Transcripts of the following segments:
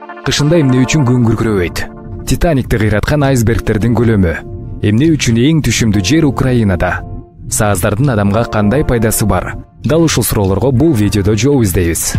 Кышында эмне үчүн күн күркүрөбөйт? Титаникти кыйраткан айсбергтердин көлөмү. Эмне үчүн эң түшүмдүү жер Украинада? Сааздардын адамга кандай пайдасы бар? Дал ушул суроолорго бул видеодо жооп издейбиз.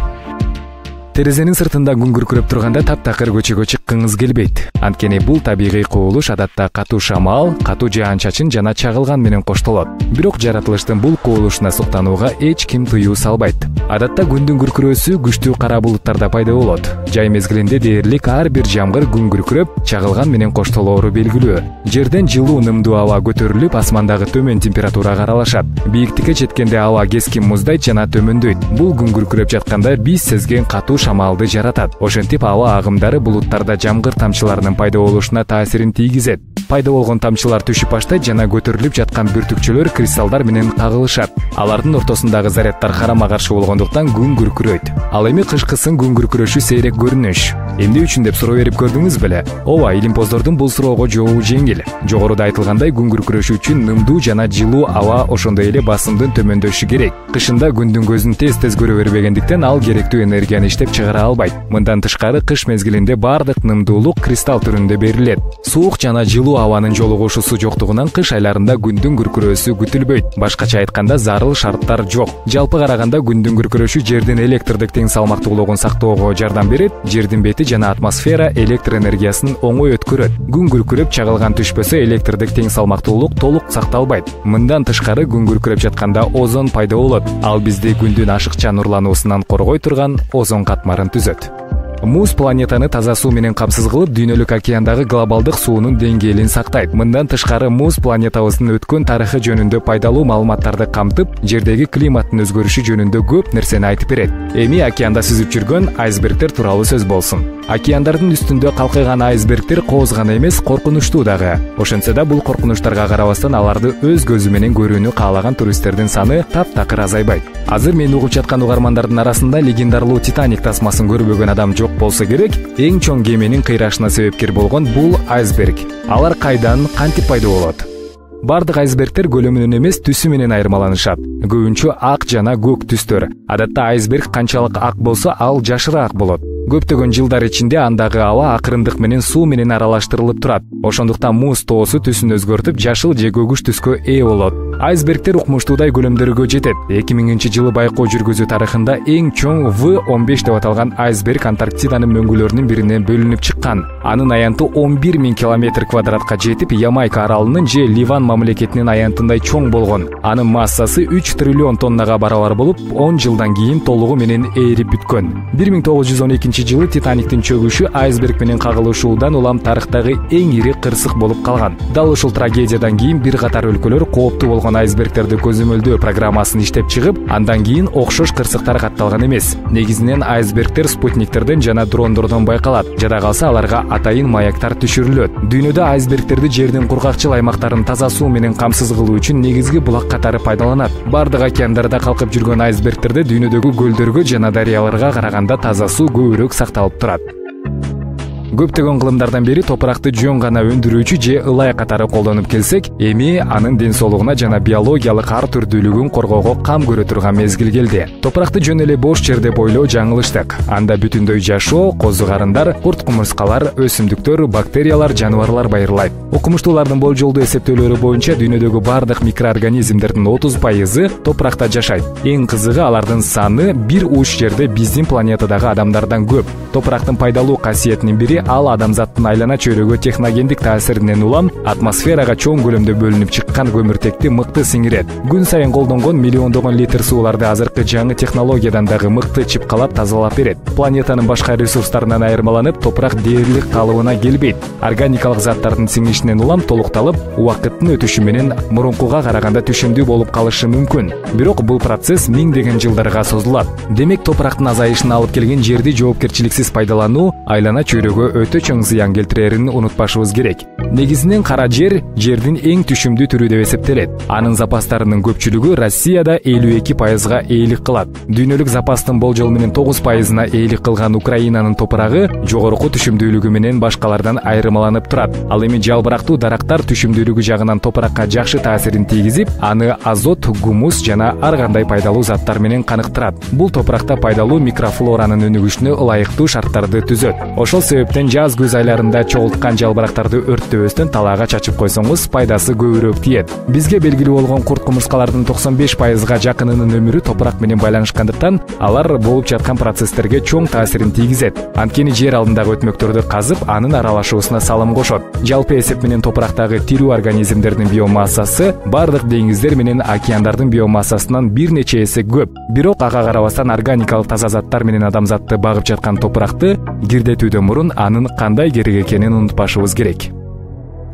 Терезенин сыртында күн күркүрөп турганда таптакыр көчөгө чыккыңыз келбейт. Анткени бул табигый кубулуш адатта катуу шамал, катуу жаан-чачын жана чагылган менен коштолот. Бирок жаратылыштын бул кубулушуна суктанууга эч ким тыюу салбайт. Адатта күндүн күркүрөөсү күчтүү кара булуттарда пайда болот. Жай мезгилинде дээрлик ар бир жамгыр күн күркүрөп, чагылган менен коштолоору белгилүү. Жерден жылуу нымдуу аба көтөрүлүп, асмандагы төмөн температурага аралашат. Бийиктикке жеткенде аба кескин муздайт жана төмөндөйт. Бул күн күркүрөп жатканда биз сезген катуу шамалды жаратат. Ошентип аба агымдары булуттарда жамгыр тамчыларынын пайда болушуна таасирин тийгизет. Пайда болгон тамчылар түшүп баштайт жана көтөрүлүп жаткан бүртүкчөлөр кристаллдар менен кагылышат. Алардын ортосундагы заряддар карама каршы болгондуктан күн күркүрөйт. Ал эми кышкысын күн күркүрөшү сейрек көрүнүш. Эмне үчүн деп суроо берип көрдүңүз беле? Ооба, илимпоздордун бул суроого жообу жеңил. Жогоруда айтылгандай, күн күркүрөшү үчүн нымдуу жана жылуу аба, ошондой эле басымдын төмөндөшү керек. Кышында күндүн көзүн тез көрө бербегендиктен ал керектүү энергияны иштеп чыгара албайт. Мындан тышкары кыш мезгилинде бардык нымдуулук кристалл түрүндө берилет. Суук жана жылуу абанын жолугушуусу жоктугунан кыш айларында күндүн күркүрөөсү күтүлбөйт. Башкача айтканда, зарыл шарттар жок. Жалпы караганда күндүн күркүрөшү жердин электрдик тең салмактуулугун сактоого жардам берет. Жердин бети жана атмосфера электр энергиясын оңой өткөрөт. Күн күркүрөп чагылган түшпөсө электрдик тең салмактуулук толук сакталбайт. Мындан тышкары күн күркүрөп жатканда озон пайда болот. Ал бизди күндүн ашыкча нурлануусунан коргой турган озон катмарын түзөт. Муз планетаны таза суу менен камсыз кылып, дүйнөлүк океандагы глобалдык суунун деңгээлин сактайт. Мындан тышкары муз планетабыздын өткөн тарыхы жөнүндө пайдалуу маалыматтарды камтып, жердеги климаттын өзгөрүшү жөнүндө көп нерсени айтып берет. Эми океанда сүзүп жүргөн айсбергтер тууралуу сөз болсун. Океандардын үстүндө калкыган айсбергтер кооз гана эмес, коркунучтуу дагы. Ошентсе да бул коркунучтарга карабастан аларды өз көзү менен көрүүнү каалаган туристтердин саны таптакыр азайбайт. Азыр мени угуп жаткан угармандардын арасында легендарлуу Титаник тасмасын көрбөгөн адам жок болсо керек. Эң чоң кеменин кыйрашына себепкер болгон бул айсберг. Алар кайдан, кантип пайда болот? Бардык айсбергтер көлөмүнөн эмес, түсү менен айырмаланышат. Көбүнчө ак жана көк түстөр. Адатта айсберг канчалык ак болсо, ал жашыраак болот. Көптөгөн жылдар ичинде андагы аба акырындык менен суу менен аралаштырылып турат. Ошондуктан муз тоосу түсүн өзгөртүп, жашыл же көгүш түскө ээ болот. Айсбергтер укмуштуудай көлөмдөргө жетет. 2000 жылы байкоо жүргүзүү тарыхында эң чоң V15 деп аталган айсберг Антарктиданын мөңгүлөрүнүн биринен бөлүнүп чыккан. Анын аянты 11 000 километр квадратка жетип, Ямайка аралынын же Ливан мамлекетинин аянтындай чоң болгон. Анын массасы 3 триллион тоннага барабар болуп, 10 жылдан кийин толугу менен ээрип бүткөн. 1912 жылы Титаниктин чөгүшү айсберг менен кагылышуудан улам тарыхтагы эң ири кырсык болуп калган. Дал ушул трагедиядан кийин бир катар өлкөлөр кооптуу болгон айсбергтерди көзөмөлдөө программасын иштеп чыгып, андан кийин окшош кырсыктар катталган эмес. Негизинен айсбергтер спутниктерден жана дрондордон байкалат. Жада калса аларга атайын маяктар түшүрүлөт. Дүйнөдө айсбергтерди жердин кургакчыл аймактарын таза суу менен камсыз кылуу үчүн негизги булак катары пайдаланат. Бардык океандарда калкып жүргөн айсбергтерде дүйнөдөгү көлдөргө жана дарыяларга караганда таза суу көбүрөөк сакталып турат. Көптөгөн кылымдардан бери топуракты жөн гана өндүрүүчү же ылай катары колдонуп келсек, эми анын ден соолугуна жана биологиялык ар түрдүүлүгүн коргоого кам көрө турган мезгил келди. Топуракты жөн эле бош жер деп ойлоо жаңылыштык. Анда бүтүндөй жашоо, козу-карындар, курт-кумурскалар, өсүмдүктөр, бактериялар, жаныбарлар байырлайт. Окумуштуулардын болжолдуу эсептөөлөрү боюнча дүйнөдөгү бардык микроорганизмдердин 30% топуракта жашайт. Эң кызыгы, алардын саны бир уч жерде биздин планетадагы адамдардан көп. Топурактын пайдалуу касиетинин бири ал адамзаттын айлана чөйрөгө техногендик таасиринен улам атмосферага чоң көлөмдө бөлүнүп чыккан көмүртекти мыкты сиңирет. Күн сайын колдонгон миллиондогон литр сууларды азыркы жаңы технологиядан дагы мыкты чыпкалап тазалап берет. Планетанын башка ресурстарынан айырмаланып, топурак дээрлик калыбына келбейт. Органикалык заттардын сиңишинен улам толукталып, убакыттын өтүшү менен мурункуга караганда түшүмдүү болуп калышы мүмкүн. Бирок бул процесс миңдеген жылдарга созулат. Демек, топурактын азайышына алып келген жерди жоопкерчиликсиз пайдалануу айлана чөйрөгө ошондо өтө чоң зыян келтирерин унутпашыбыз керек. Негизинен кара жердин эң түшүмдүү түрү деп эсептелет. Анын запастарынын көпчүлүгү Россияда 52%га ээлик кылат. Дүйнөлүк запастын болжол менен 9%-на ээлик кылган Украинанын топурагы жогорку түшүмдүүлүгү менен башкалардан айырмаланып турат. Ал эми жалбырактуу дарактар түшүмдүүлүгү жагынан топуракка жакшы таасирин тийгизип, аны азот, гумус жана ар кандай пайдалуу заттар менен каныктырат. Бул топуракта пайдалуу микрофлоранын өнүгүшүнө ылайыктуу шарттарды түзөт. Ошол себептен жаз-күз айларында чогулткан жалбырактарды өрттөбөстөн талаага чачып койсоңуз пайдасы көбүрөөк тиет. Бизге белгилүү болгон курт-кумурскалардын 95%га жакынынын өмүрү топурак менен байланышкандыктан алар болуп жаткан процесстерге чоң таасирин тийгизет. Анткени жер алдындагы өтмөктөрдү казып, анын аралашуусуна салым кошот. Жалпы эсеп менен топурактагы тирүү организмдердин биомассасы бардык деңиздер менен океандардын биомассасынан бир нече эсе көп. Бирок ага карабастан органикалык таза заттар менен адамзатты багып жаткан топуракты кирдетүүдөн мурун анын кандай керек экенин унутпашыбыз керек.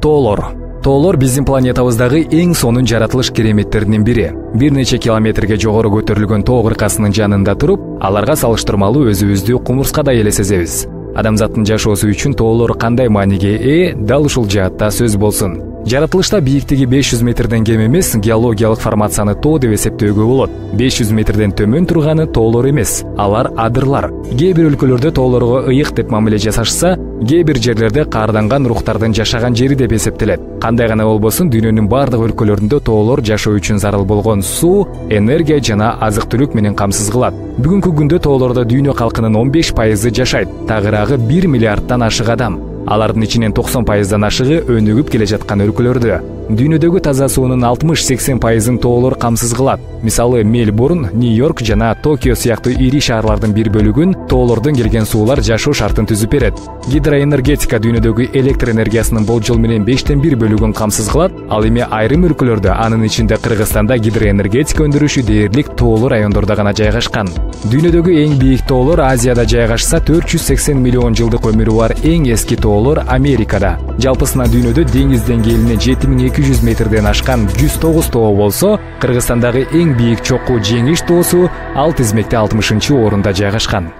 Тоолор биздин планетабыздагы эң сонун жаратылыш кереметтеринин бири. Бир нече километрге жогору көтөрүлгөн тоо кыркасынын жанында туруп, аларга салыштырмалуу өзүбүздү кумурскадай эле сезебиз. Адамзаттын жашоосу үчүн тоолор кандай мааниге ээ, дал ушул жаатта сөз болсун. Жаратылышта бийиктиги 500 метрден кем эмес геологиялык формацияны тоо деп эсептөөгө болот. 500 метрден төмөн турганы тоолор эмес, алар адырлар. Кээ бир өлкөлөрдө тоолорго ыйык деп мамиле жасашса, кээ бир жерлерде каарданган рухтардын жашаган жери деп эсептелет. Кандай гана болбосун, дүйнөнүн бардык өлкөлөрүндө тоолор жашоо үчүн зарыл болгон суу, энергия жана азык-түлүк менен камсыз кылат. Бүгүнкү күндө тоолордо дүйнө калкынын 15% жашайт. Тагыраагы 1 миллиарддан ашык адам. Алардын ичинен 90%дан ашыгы өнүгүп келе жаткан өлкөлөрдө. Дүйнөдөгү таза суунун 60-80%ын тоолор камсыз кылат. Мисалы, Мельбурн, Нью-Йорк жана Токио сыяктуу ири шаарлардын бир бөлүгүн тоолордон келген суулар жашоо шартын түзүп берет. Гидроэнергетика дүйнөдөгү электр энергиясынын болжол менен 5/1 бөлүгүн камсыз кылат. Ал эми айрым өлкөлөрдө, анын ичинде Кыргызстанда гидроэнергетика өндүрүшү дээрлик тоолуу райондордо гана жайгашкан. Дүйнөдөгү эң бийик тоолор Азияда жайгашса, 480 миллион жылдык өмүрү бар эң эски тоолор Америкада. Жалпысынан дүйнөдө деңиз деңгээлине 7200 метрден ашкан 109 тоо болсо, Кыргызстандагы эң бийик чокуу Жеңиш тоосу ал тизмекте 60-орунда жайгашкан.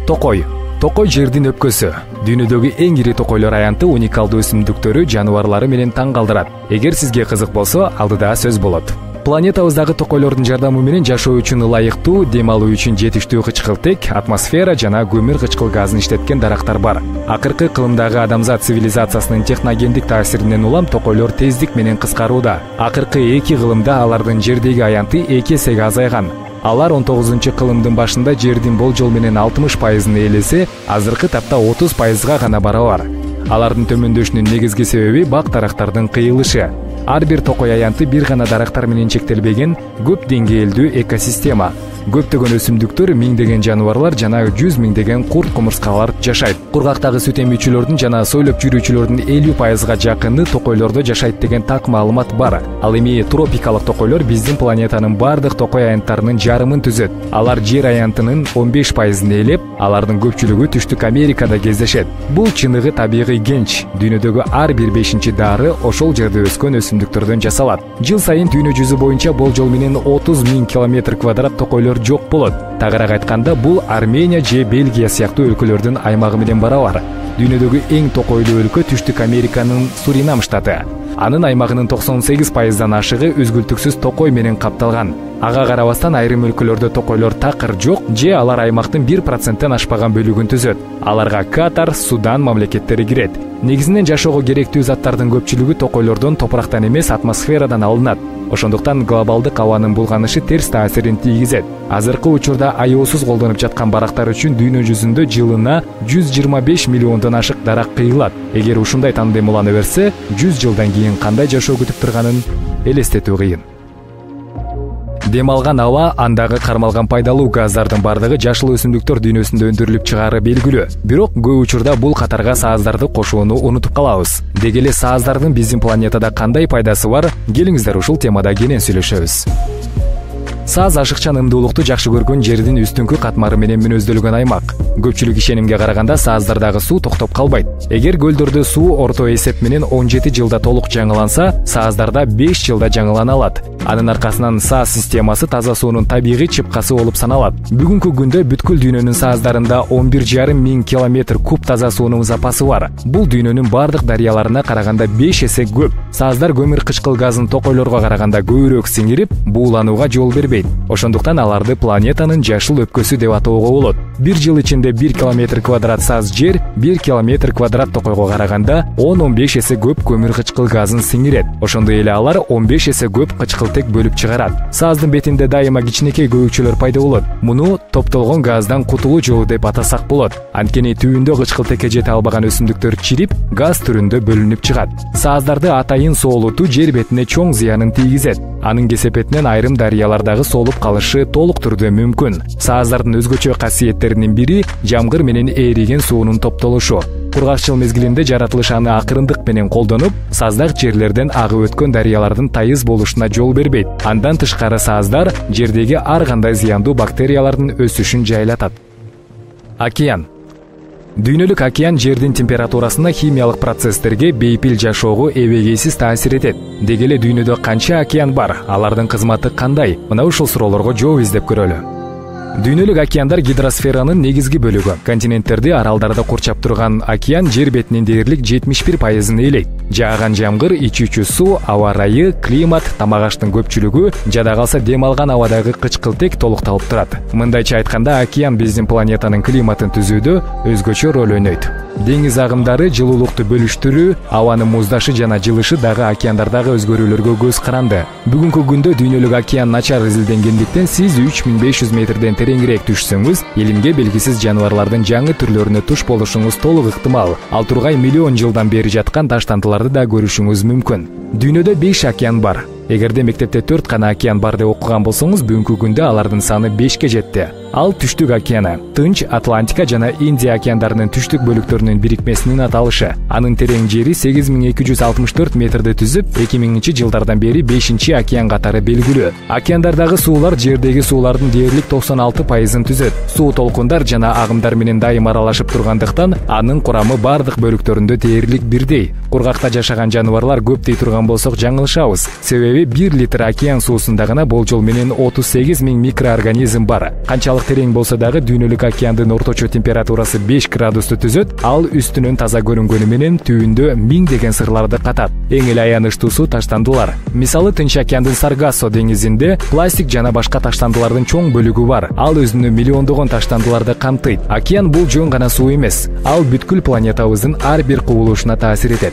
Токой жердин өпкөсү. Дүйнөдөгү эң ири токойлор аянты уникалдуу өсүмдүктөрү, жаныбарлары менен таң калтырат. Эгер сизге кызык болсо, алдыда сөз болот. Планетабыздагы токойлордун жардамы менен жашоо үчүн ылайыктуу, дем алуу үчүн жетиштүү кычкылтек, атмосфера жана көмүр кычкыл газын иштеткен дарактар бар. Акыркы кылымдагы адамзат цивилизациясынын техногендик таасиринен улам токойлор тездик менен кыскарууда. Акыркы 2 кылымда алардын жердеги аянты 2 эсеге азайган. Алар 19-кылымдын башында жердин болжол менен 60%-ын ээлесе, азыркы тапта 30%-га гана барабар. Алардын төмөндөшүнүн негизги себеби бак дарактардын кыйылышы. Ар бир токой аянты бир гана дарактар менен чектелбеген көп деңгээлдүү экосистема. Көптөгөн өсүмдүктөр, миңдеген жаныбарлар жана 100 миңдеген курт-кумурскалар жашайт. Кургактагы сүт эмүүчүлөрдүн жана сойлоп жүрүүчүлөрдүн 50%-га жакыны токойлордо жашайт деген так маалымат бар. Ал эми тропикалык токойлор биздин планетанын бардык токой аянттарынын жарымын түзөт. Алар жер аянтынын 15%-ын ээлеп, алардын көпчүлүгү Түштүк Америкада кездешет. Бул чыныгы табигый кенч. Дүйнөдөгү ар бир 5-чи дары ошол жерде өскөн өсүмдүктөрдөн жасалат. Жыл сайын дүйнө жүзү боюнча болжол менен 30 000 км2 токойлор жок болот. Тагыраак айтканда, бул Армения же Бельгия сыяктуу өлкөлөрдүн аймагы менен барабар. Дүйнөдөгү эң токойлуу өлкө Түштүк Американын Суринам штаты. Анын аймагынын 98%-дан ашыгы үзгүлтүксүз токой менен капталган. Ага карабастан айрым өлкөлөрдө токойлор такыр жок же алар аймактын 1%-тен ашпаган бөлүгүн түзөт. Аларга Катар, Судан мамлекеттери кирет. Негизинен жашоого керектүү заттардын көпчүлүгү токойлордон топурактан эмес, атмосферадан алынат. Ошондуктан глобалдык абанын булганышы терс таасирин тийгизет. Азыркы учурда аяосуз колдонуп жаткан барактар үчүн дүйнө жүзүндө жылына 125 миллиондон ашык дарак кыйылат. Эгер ушундай тандем улана берсе, 100 жылдан кийин кандай жашоо күтүп турганын элестетүү кыйын. Дем алган аба, андагы кармалган пайдалуу газдардын бардыгы жашыл өсүмдүктөр дүйнөсүндө өндүрүлүп чыгаары белгилүү. Бирок көп учурда бул катарга сааздарды кошууну унутуп калабыз. Деги эле сааздардын биздин планетада кандай пайдасы бар? Келиңиздер ушул темада кенен сүйлөшөбүз. Сааз ашыкчан ымдуулукту жакшы көргөн жердин үстүңкү катмары менен мүнөздөлгөн аймак. Көпчүлүк ишенимге караганда сааздардагы суу токтоп калбайт. Эгер көлдөрдө суу орто эсеп менен 17 жылда толук жаңыланса, сааздарда 5 жылда жаңылана алат. Анын аркасынан сааз системасы таза суунун табигый чыпкасы болуп саналат. Бүгүнкү күндө бүткүл дүйнөнүн сааздарында 11,5 миң километр куб таза суунун запасы бар. Бул дүйнөнүн бардык дарыяларына караганда 5 эсе көп. Сааздар көмүр кычкыл газын токойлорго караганда көбүрөөк сиңирип, бууланууга жол бербейт. Ошондуктан аларды планетанын жашыл өпкөсү деп атоого болот. Бир жыл ичинде 1 километр квадрат сааз жер 1 километр квадрат токойго караганда 10-15 эсе көп көмүр кычкыл газын сиңирет. Ошондой эле алар 15 эсе көп кычкылтек бөлүп чыгарат. Сааздын бетинде дайыма кичинекей көбүкчөлөр пайда болот. Муну топтолгон газдан кутулуу жолу деп атасак болот. Анткени түбүндө кычкылтекке жете албаган өсүмдүктөр чирип, газ түрүндө бөлүнүп чыгат. Сааздарды атайын соолутуу жер бетине чоң зыянын тийгизет. Анын кесепетинен айрым дарыялардагы соолуп калышы толук түрдө мүмкүн. Сааздардын өзгөчө касиеттеринин бири жамгыр менен ээриген суунун топтолушу. Кургакчыл мезгилинде жаратылыш аны акырындык менен колдонуп, саздак жерлерден агып өткөн дарыялардын тайыз болушуна жол бербейт. Андан тышкары сааздар жердеги ар кандай зыяндуу бактериялардын өсүшүн жайлатат. Океан. Дүйнөлүк океан жердин температурасына, химиялык процесстерге, бейпил жашоого эбегейсиз таасир этет. Деги эле дүйнөдө канча океан бар? Алардын кызматы кандай? Мына ушул суроолорго жооп издеп көрөлү. Дүйнөлүк океандар гидросферанын негизги бөлүгү. Континенттерди, аралдарды курчап турган океан жер бетинин дээрлик 71%-ын ээлейт. Жааган жамгыр, ичүүчү суу, аба ырайы, климат, тамак аштын көпчүлүгү, жада калса дем алган абадагы кычкылтек толукталып турат. Мындайча айтканда, океан биздин планетанын климатын түзүүдө өзгөчө роль ойнойт. Деңиз агымдары, жылуулукту бөлүштүрүү, абанын муздашы жана жылышы дагы океандардагы өзгөрүүлөргө көз каранды. Бүгүнкү күндө дүйнөлүк океан начар изилденгендиктен сиз 3500 метрден тереңирээк түшсөңүз, илимге белгисиз жаныбарлардын жаңы түрлөрүнө туш болушуңуз толук ыктымал. Ал тургай миллион жылдан бери жаткан таштандыларды да көрүшүңүз мүмкүн. Дүйнөдө 5 океан бар. Эгерде мектепте 4 гана океан бар деп окуган болсоңуз, бүгүнкү күндө алардын саны 5ке жетти. Ал Түштүк океаны, Тынч, Атлантика жана Индия океандарынын түштүк бөлүктөрүнүн бирикмесинин аталышы. Анын терең жери 8264 метрди түзүп, 2000-жылдардан бери 5-чи океан катары белгилүү. Океандардагы суулар жердеги суулардын дээрлик 96%-ын түзөт. Суу толкундар жана агымдар менен дайым аралашып тургандыктан, анын курамы бардык бөлүктөрүндө дээрлик бирдей. Кургакта жашаган жаныбарлар көп дей турган болсок жаңылышабыз. Себеби 1 литр океан суусунда гана болжол менен 38 000 микроорганизм бар. Канчалык терең болсо дагы дүйнөлүк океандын орточо температурасы 5 градусту түзөт. Ал үстүнөн таза көрүнгөнү менен түбүндө миңдеген сырларды катат. Эң эле аянычтуусу таштандылар. Мисалы, Тынч океандын Саргассо деңизинде пластик жана башка таштандылардын чоң бөлүгү бар. Ал өзүнө миллиондогон таштандыларды камтыйт. Океан бул жөн гана суу эмес. Ал бүткүл планетабыздын ар бир кубулушуна таасир этет.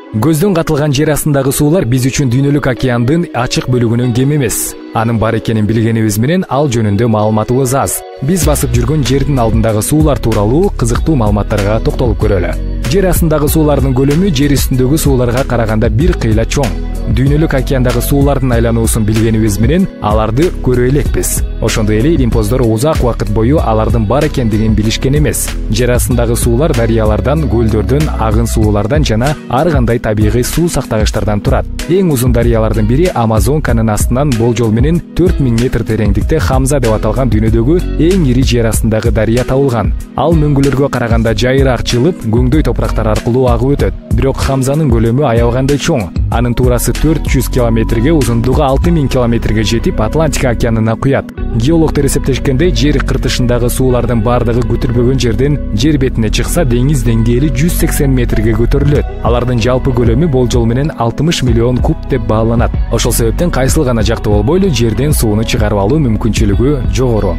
Көздөн катылган жер астындагы суулар биз үчүн дүйнөлүк океандын ачык бөлүгүнөн кем эмес. Анын бар экенин билгенибиз менен ал жөнүндө маалыматыбыз аз. Биз басып жүргөн жердин алдындагы суулар тууралуу кызыктуу маалыматтарга токтолуп көрөлү. Жер астындагы суулардын көлөмү жер үстүндөгү сууларга караганда бир кыйла чоң. Дүйнөлүк океандагы суулардын айлануусун билгенибиз менен аларды көрө элекпиз. Ошондой эле илимпоздор узак убакыт бою алардын бар экендигин билишкен эмес. Жер астындагы суулар дарыялардан, көлдөрдөн, агын суулардан жана ар кандай табигый суу сактагычтардан турат. Эң узун дарыялардын бири Амазонканын астынан болжол менен 4000 метр тереңдикте Хамза деп аталган дүйнөдөгү эң ири жер астындагы дарыя табылган. Ал мөңгүлөргө караганда жайыраак жылып, көңдөй топурактар аркылуу агып өтөт. Бирок Хамзанын көлөмү аябагандай чоң. Анын туурасы 400 километрге, узундугу 6000 километрге жетип, Атлантика океанына куят. Геологдор эсептешкендей, жер кыртышындагы суулардын бардыгы күтүлбөгөн жерден жер бетине чыкса, деңиз деңгээли 180 метрге көтөрүлөт. Алардын жалпы көлөмү болжол менен 60 миллион куб деп бааланат. Ошол себептен кайсыл гана жакты болбойлу, жерден сууну чыгарып алуу мүмкүнчүлүгү жогору.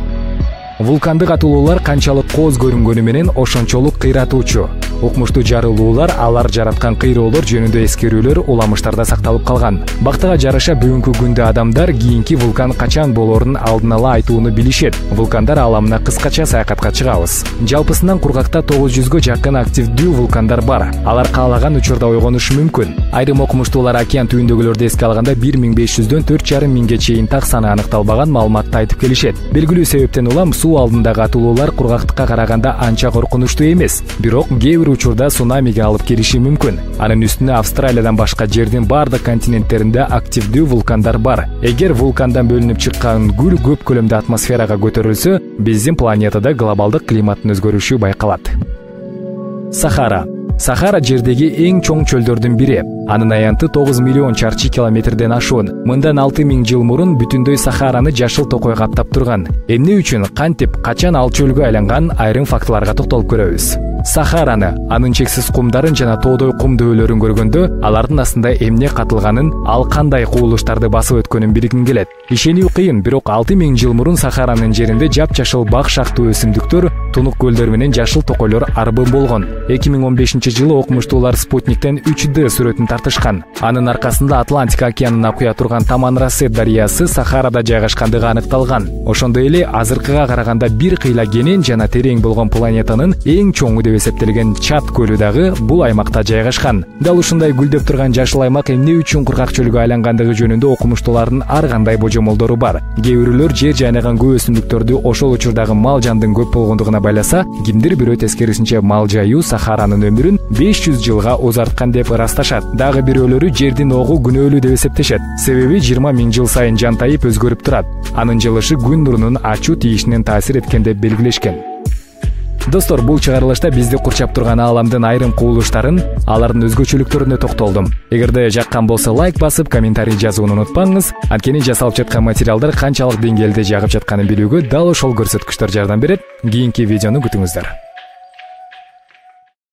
Вулкандык атуулуулар канчалык кооз көрүнгөнү менен ошончолук кыйратуучу. Укмуштуу жарылуулар, алар жараткан кыйроолор жөнүндө эскерүүлөр уламыштарда сакталып калган. Бактыга жараша бүгүнкү күндө адамдар кийинки вулкан качан болоорун алдын ала айтууну билишет. Вулкандар аламына кыскача саякатка чыгабыз. Жалпысынан кургакта 900гө жакын активдүү вулкандар бар. Алар каалаган учурда ойгонушу мүмкүн. Айрым окумуштуулар океан түбүндөгүлөрдү эске алганда 1500дөн 4500 чейин так саны аныкталбаган маалыматты айтып келишет. Белгилүү себептен улам суу алдындагы атуулуулар кургактыкка караганда анча коркунучтуу эмес. Бирок кээ бир бир учурда цунамиге алып келиши мүмкүн. Анын үстүнө Австралиядан башка жердин бардык континенттеринде активдүү вулкандар бар. Эгер вулкандан бөлүнүп чыккан күл көп көлөмдө атмосферага көтөрүлсө, биздин планетада глобалдык климаттын өзгөрүшү байкалат. Сахара жердеги эң чоң чөлдөрдүн бири. Анын аянты 9 миллион чарчы километрден ашуун. Мындан 6000 жыл мурун бүтүндөй Сахараны жашыл токой каптап турган. Эмне үчүн, кантип, качан ал чөлгө айланган айрым фактыларга токтолуп көрөбүз. Сахараны, анын чексиз кумдарын жана тоодой кум дөөлөрүн көргөндө, алардын астында эмне катылганын, ал кандай кубулуштарды басып өткөнүн билгиң келет. Ишенүү кыйын, бирок 6000 жыл мурун Сахаранын жеринде жапжашыл бак шактуу өсүмдүктөр, тунук көлдөр менен жашыл токойлор арбын болгон. 2015-жылы окумуштуулар спутниктен 3D сүрөтүн тартышкан. Анын аркасында Атлантика океанына куя турган Таманрасет дарыясы Сахарада жайгашкандыгы аныкталган. Ошондой эле азыркыга караганда бир кыйла кенен жана терең болгон планетанын эң чоңу деп эсептелген Чад көлү дагы бул аймакта жайгашкан. Дал ушундай гүлдөп турган жашыл аймак эмне үчүн кургак чөлгө айлангандыгы жөнүндө окумуштуулардын ар кандай божомолдору бар. Кээ бирөөлөр жер жайнаган көп өсүмдүктөрдү ошол учурдагы мал жандын көп болгондугуна байласа, кимдир бирөө тескерисинче мал жаюу Сахаранын өмүрүн 500 жылга узарткан деп ырасташат. Дагы бирөөлөрү жердин огу күнөөлүү деп эсептешет. Себеби 20 000 жыл сайын жантайып өзгөрүп турат. Анын жылышы күн нурунун ачуу тийишинен таасир эткен деп белгилешкен. Достор, бул чыгарылышта бизди курчап турган ааламдын айрым кубулуштарын, алардын өзгөчөлүктөрүнө токтолдум. Эгерде жаккан болсо лайк басып, комментарий жазууну унутпаңыз. Анткени жасалып жаткан материалдар канчалык деңгээлде жагып жатканын билүүгө дал ошол көрсөткүчтөр жардам берет. Кийинки видеону күтүңүздөр.